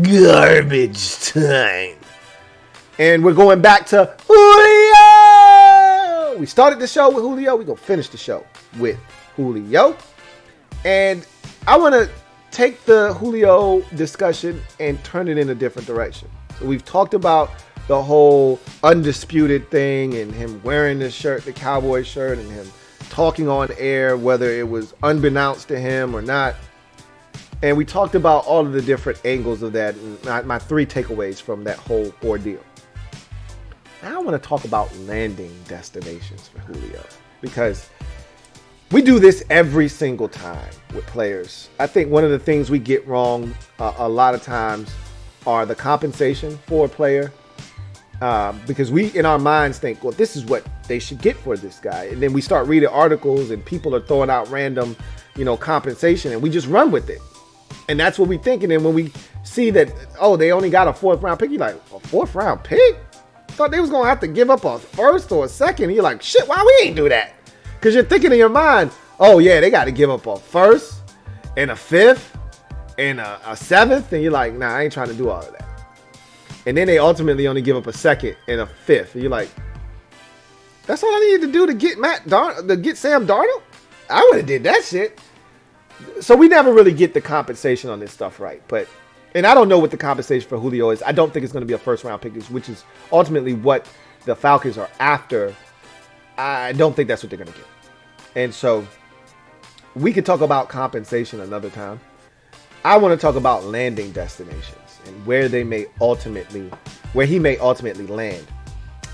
Garbage time. And we're going back to Julio. We started the show with Julio. We're going to finish the show with Julio. And I want to take the Julio discussion and turn it in a different direction. So we've talked about the whole undisputed thing and him wearing the shirt, the Cowboy shirt, and him talking on air, whether it was unbeknownst to him or not. And we talked about all of the different angles of that and my three takeaways from that whole ordeal. Now I want to talk about landing destinations for Julio, because we do this every single time with players. I think one of the things we get wrong a lot of times are the compensation for a player, because we in our minds think, well, this is what they should get for this guy. And then we start reading articles and people are throwing out random, compensation, and we just run with it. And that's what we think. And then when we see that, oh, they only got a 4th round pick, you're like, a 4th round pick? Thought they was going to have to give up a 1st or a 2nd. And you're like, shit, why we ain't do that? Because you're thinking in your mind, oh, yeah, they got to give up a 1st and a 5th and a 7th. And you're like, nah, I ain't trying to do all of that. And then they ultimately only give up a 2nd and a 5th. And you're like, that's all I needed to do to get Sam Darnold? I would have did that shit. So we never really get the compensation on this stuff right. And I don't know what the compensation for Julio is. I don't think it's going to be a 1st round pick, which is ultimately what the Falcons are after. I don't think that's what they're going to get. And so we could talk about compensation another time. I want to talk about landing destinations and where he may ultimately land.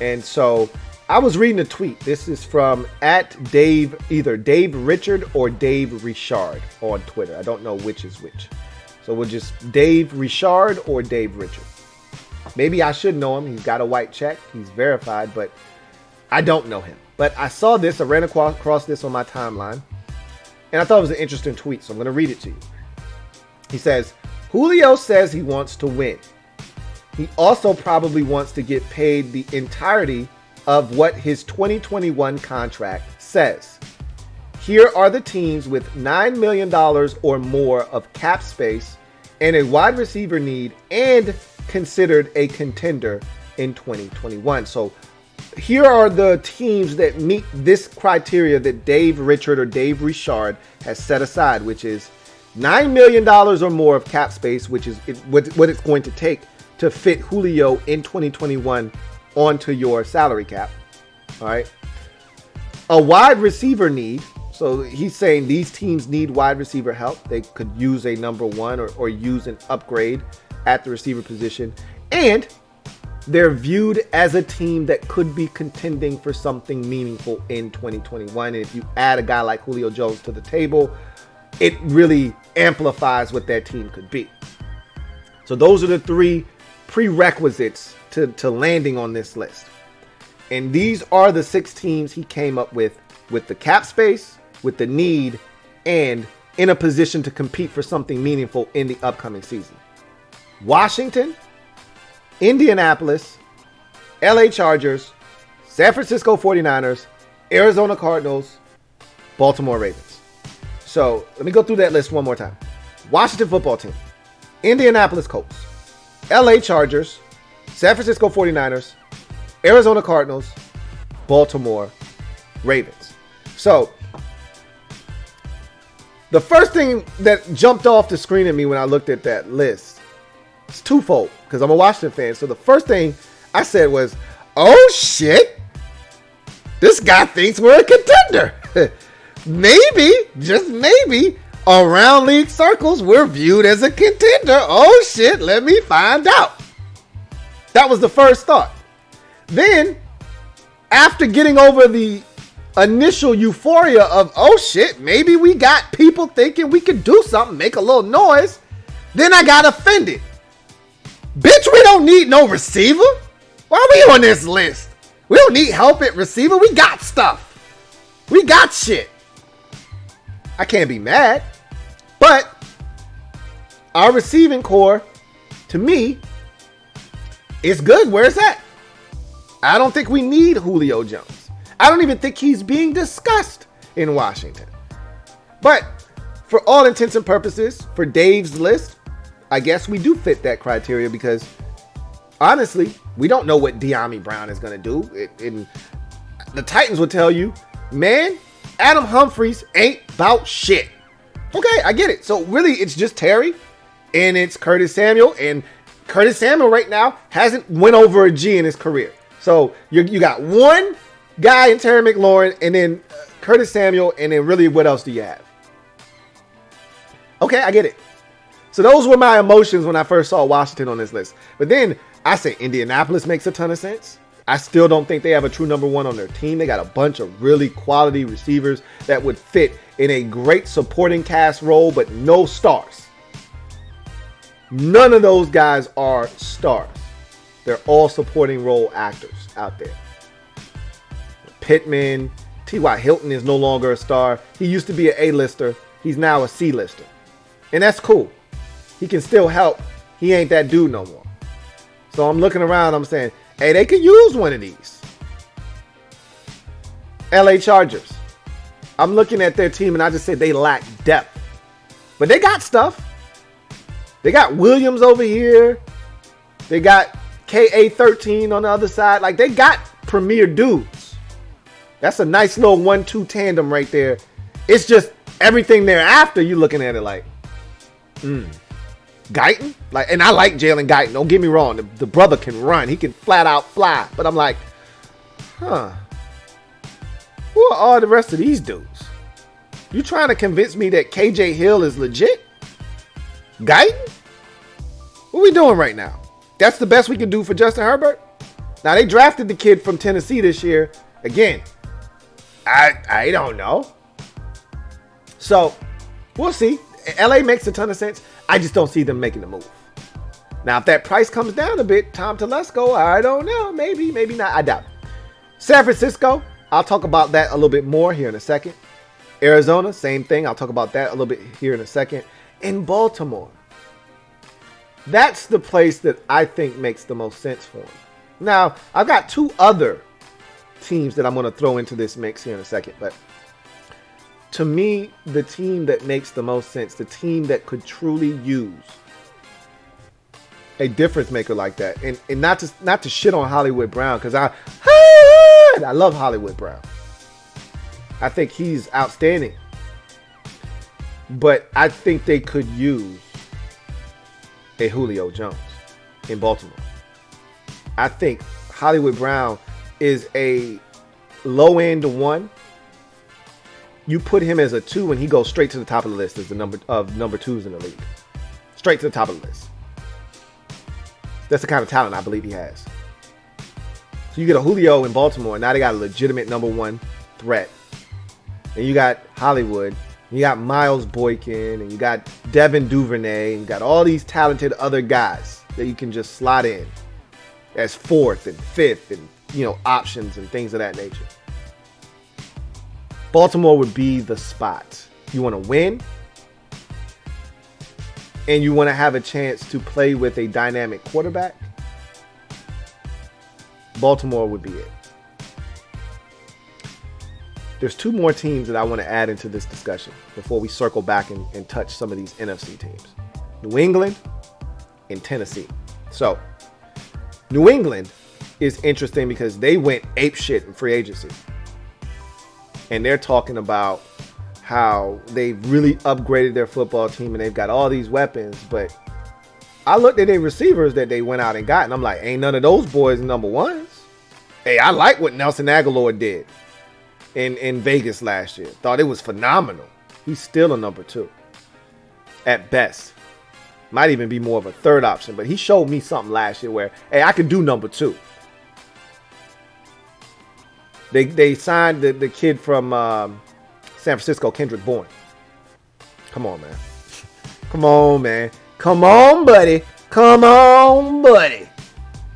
And so I was reading a tweet. This is from either Dave Richard or Dave Richard on Twitter. I don't know which is which. So we'll just Dave Richard or Dave Richard. Maybe I should know him. He's got a white check. He's verified, but I don't know him. But I saw this. I ran across this on my timeline, and I thought it was an interesting tweet, so I'm going to read it to you. He says, Julio says he wants to win. He also probably wants to get paid the entirety of what his 2021 contract says. Here are the teams with $9 million or more of cap space and a wide receiver need and considered a contender in 2021. So here are the teams that meet this criteria that Dave Richard or Dave Richard has set aside, which is $9 million or more of cap space, which is what it's going to take to fit Julio in 2021 onto your salary cap. All right. A wide receiver need. So he's saying these teams need wide receiver help. They could use a number 1 or use an upgrade at the receiver position. And they're viewed as a team that could be contending for something meaningful in 2021. And if you add a guy like Julio Jones to the table, it really amplifies what that team could be. So those are the 3 prerequisites to landing on this list. And these are the 6 teams he came up with the cap space, with the need, and in a position to compete for something meaningful in the upcoming season. Washington, Indianapolis, L.A. Chargers, San Francisco 49ers, Arizona Cardinals, Baltimore Ravens. So let me go through that list one more time. Washington football team, Indianapolis Colts, L.A. Chargers, San Francisco 49ers, Arizona Cardinals, Baltimore Ravens. So the first thing that jumped off the screen at me when I looked at that list is twofold, because I'm a Washington fan. So the first thing I said was, oh shit, this guy thinks we're a contender. Maybe, just maybe, around league circles, we're viewed as a contender. Oh shit, let me find out. That was the first thought. Then, after getting over the initial euphoria of, oh shit, maybe we got people thinking we could do something, make a little noise, then I got offended. Bitch, we don't need no receiver. Why are we on this list? We don't need help at receiver. We got stuff. We got shit. I can't be mad. But our receiving core, to me, It's good where it's at. I don't think we need Julio Jones. I don't even think he's being discussed in Washington. But for all intents and purposes, for Dave's list, I guess we do fit that criteria because honestly, we don't know what Dyami Brown is going to do. And the Titans would tell you, man, Adam Humphries ain't about shit. Okay, I get it. So really, it's just Terry and it's Curtis Samuel. And Curtis Samuel right now hasn't went over a G in his career. So you got one guy in Terry McLaurin and then Curtis Samuel. And then really, what else do you have? Okay, I get it. So those were my emotions when I first saw Washington on this list. But then I say Indianapolis makes a ton of sense. I still don't think they have a true number one on their team. They got a bunch of really quality receivers that would fit in a great supporting cast role, but no stars. None of those guys are stars. They're all supporting role actors out there. Pittman, T.Y. Hilton is no longer a star. He used to be an A-lister. He's now a C-lister. And that's cool. He can still help. He ain't that dude no more. So I'm looking around. I'm saying, hey, they could use one of these. L.A. Chargers. I'm looking at their team and I just say they lack depth. But they got stuff. They got Williams over here. They got KA13 on the other side. Like, they got premier dudes. That's a nice little 1-2 tandem right there. It's just everything thereafter, you looking at it like, Guyton? Like, and I like Jalen Guyton. Don't get me wrong. The brother can run. He can flat out fly. But I'm like, who are all the rest of these dudes? You trying to convince me that KJ Hill is legit? Guyton? What we doing right now? That's the best we can do for Justin Herbert? Now, they drafted the kid from Tennessee this year. Again, I don't know. So, we'll see. LA makes a ton of sense. I just don't see them making the move. Now, if that price comes down a bit, Tom Telesco, I don't know. Maybe, maybe not. I doubt it. San Francisco, I'll talk about that a little bit more here in a second. Arizona, same thing. I'll talk about that a little bit here in a second. In Baltimore, that's the place that I think makes the most sense for him. Now, I've got two other teams that I'm going to throw into this mix here in a second, but to me, the team that makes the most sense, the team that could truly use a difference maker like that, and not to shit on Hollywood Brown, because I love Hollywood Brown. I think he's outstanding. But I think they could use a Julio Jones in Baltimore. I think Hollywood Brown is a low-end one. You put him as a 2 and he goes straight to the top of the list as the number 2s in the league. Straight to the top of the list. That's the kind of talent I believe he has. So you get a Julio in Baltimore, and now they got a legitimate number 1 threat. And you got Hollywood, you got Miles Boykin, and you got Devin Duvernay, and you got all these talented other guys that you can just slot in as 4th and 5th and, options and things of that nature. Baltimore would be the spot. You want to win, and you want to have a chance to play with a dynamic quarterback. Baltimore would be it. There's 2 more teams that I want to add into this discussion before we circle back and touch some of these NFC teams. New England and Tennessee. So, New England is interesting because they went apeshit in free agency. And they're talking about how they've really upgraded their football team and they've got all these weapons. But I looked at their receivers that they went out and got, and I'm like, ain't none of those boys number 1s. Hey, I like what Nelson Aguilar did in Vegas last year. Thought it was phenomenal. He's still a number 2 at best. Might even be more of a 3rd option, but he showed me something last year where, hey, I can do number 2. They signed the kid from San Francisco, Kendrick Bourne. Come on, man. Come on, man. Come on, buddy. Come on, buddy.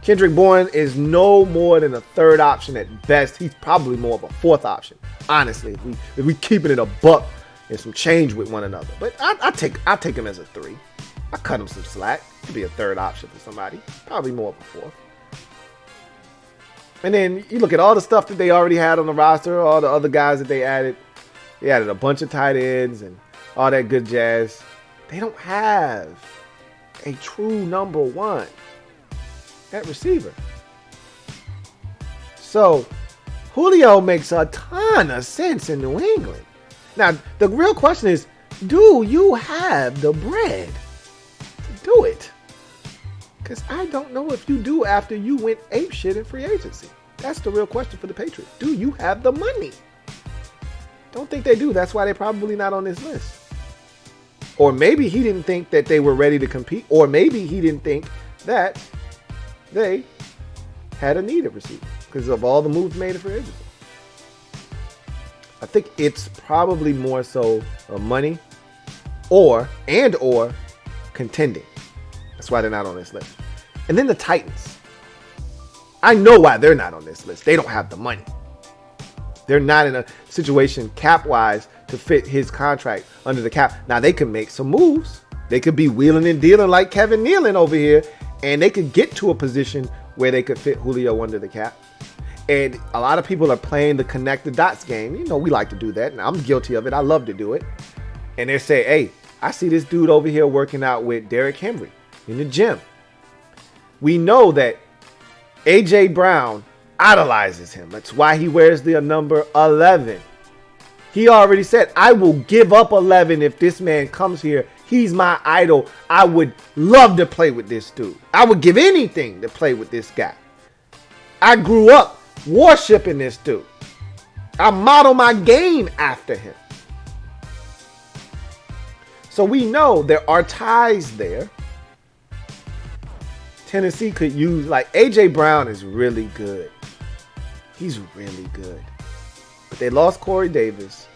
Kendrick Bourne is no more than a 3rd option at best. He's probably more of a 4th option, honestly. If we keeping it a buck and some change with one another. But I take him as a 3. I cut him some slack. Could be a 3rd option for somebody. Probably more of a 4th. And then you look at all the stuff that they already had on the roster, all the other guys that they added. They added a bunch of tight ends and all that good jazz. They don't have a true number one at receiver. So Julio makes a ton of sense in New England. Now, the real question is, do you have the bread to do it? Because I don't know if you do after you went apeshit in free agency. That's the real question for the Patriots. Do you have the money? Don't think they do. That's why they're probably not on this list. Or maybe he didn't think that they were ready to compete. Or maybe he didn't think that they had a need at receiver because of all the moves made in free agency. I think it's probably more so money or contending. That's why they're not on this list. And then the Titans. I know why they're not on this list. They don't have the money. They're not in a situation cap-wise to fit his contract under the cap. Now, they could make some moves. They could be wheeling and dealing like Kevin Nealon over here, and they could get to a position where they could fit Julio under the cap. And a lot of people are playing the connect the dots game. You know, we like to do that, and I'm guilty of it. I love to do it. And they say, hey, I see this dude over here working out with Derrick Henry in the gym. We know that A.J. Brown idolizes him. That's why he wears the number 11. He already said, I will give up 11 if this man comes here. He's my idol. I would love to play with this dude. I would give anything to play with this guy. I grew up worshiping this dude. I model my game after him. So we know there are ties there. Tennessee could use, like, A.J. Brown is really good. He's really good. But they lost Corey Davis.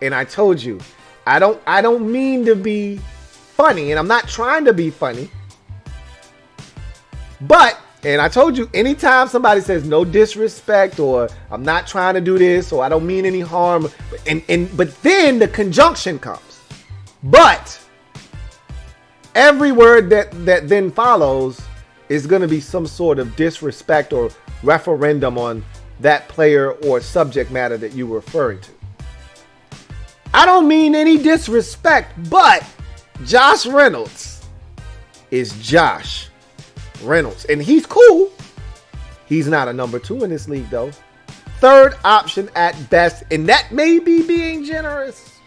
And I told you, I don't mean to be funny, and I'm not trying to be funny. But, and I told you, anytime somebody says no disrespect, or I'm not trying to do this, or I don't mean any harm, but then the conjunction comes. But every word that then follows is going to be some sort of disrespect or referendum on that player or subject matter that you were referring to. I don't mean any disrespect, but Josh Reynolds is Josh Reynolds. And he's cool. He's not a number 2 in this league, though. Third option at best. And that may be being generous.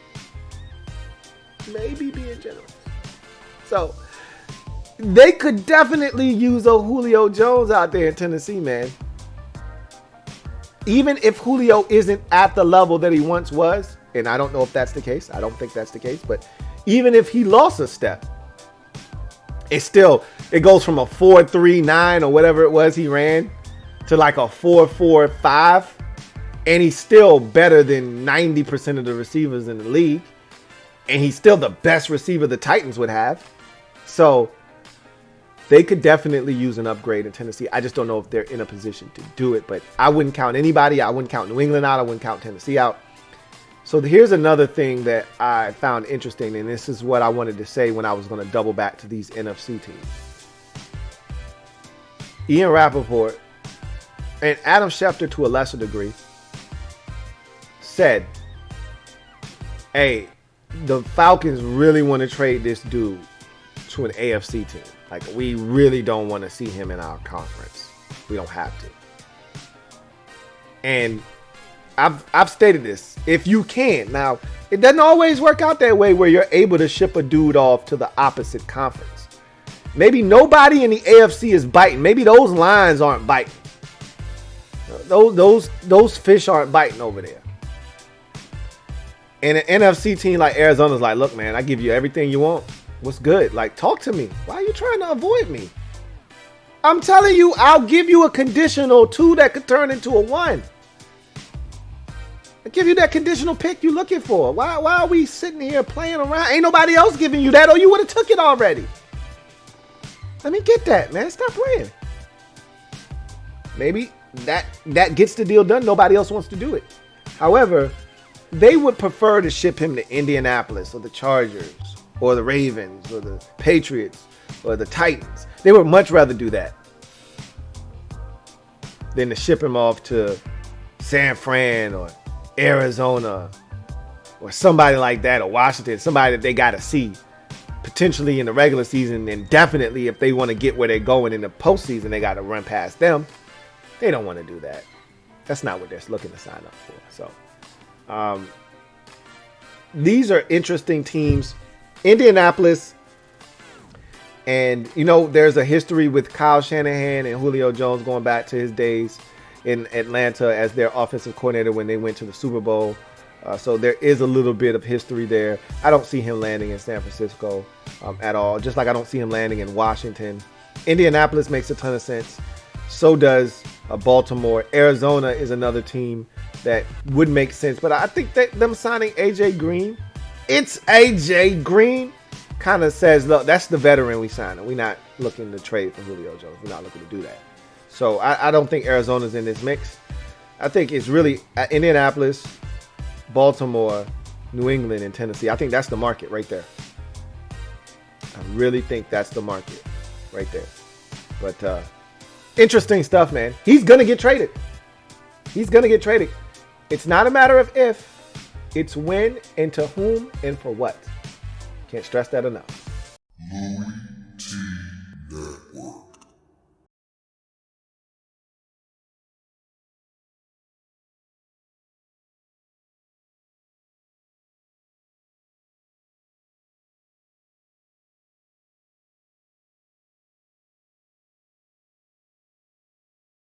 Maybe being generous. So they could definitely use a Julio Jones out there in Tennessee, man. Even if Julio isn't at the level that he once was, and I don't know if that's the case. I don't think that's the case. But even if he lost a step, it goes from a 4.39 or whatever it was he ran to like a 4.45. And he's still better than 90% of the receivers in the league. And he's still the best receiver the Titans would have. So they could definitely use an upgrade in Tennessee. I just don't know if they're in a position to do it. But I wouldn't count anybody. I wouldn't count New England out. I wouldn't count Tennessee out. So here's another thing that I found interesting. And this is what I wanted to say when I was going to double back to these NFC teams. Ian Rappaport and Adam Schefter, to a lesser degree, said, hey, the Falcons really want to trade this dude to an AFC team. Like, we really don't want to see him in our conference. We don't have to. And I've stated this. If you can. Now, it doesn't always work out that way where you're able to ship a dude off to the opposite conference. Maybe nobody in the AFC is biting. Maybe those lines aren't biting. Those fish aren't biting over there. And an NFC team like Arizona's like, look, man, I give you everything you want. What's good? Like, talk to me. Why are you trying to avoid me? I'm telling you, I'll give you a conditional 2 that could turn into a 1. I'll give you that conditional pick you're looking for. Why are we sitting here playing around? Ain't nobody else giving you that, or you would have took it already. Let me get that, man. Stop playing. Maybe that gets the deal done. Nobody else wants to do it. However, they would prefer to ship him to Indianapolis or the Chargers or the Ravens or the Patriots or the Titans. They would much rather do that. than to ship him off to San Fran or Arizona or somebody like that, or Washington, somebody that they got to see potentially in the regular season, and definitely if they want to get where they're going in the postseason, they got to run past them. They don't want to do that. That's not what they're looking to sign up for. So these are interesting teams. Indianapolis, and there's a history with Kyle Shanahan and Julio Jones going back to his days in Atlanta as their offensive coordinator when they went to the Super Bowl. So there is a little bit of history there. I don't see him landing in San Francisco at all, just like I don't see him landing in Washington. Indianapolis makes a ton of sense. So does Baltimore. Arizona is another team that would make sense. But I think that them signing A.J. Green, it's A.J. Green, kind of says, look, that's the veteran we signed. We're not looking to trade for Julio Jones. We're not looking to do that. So I don't think Arizona's in this mix. I think it's really Indianapolis, Baltimore, New England, and Tennessee. I think that's the market right there. I really think that's the market right there. But interesting stuff, man. He's going to get traded. He's going to get traded. It's not a matter of if, it's when and to whom and for what. Can't stress that enough.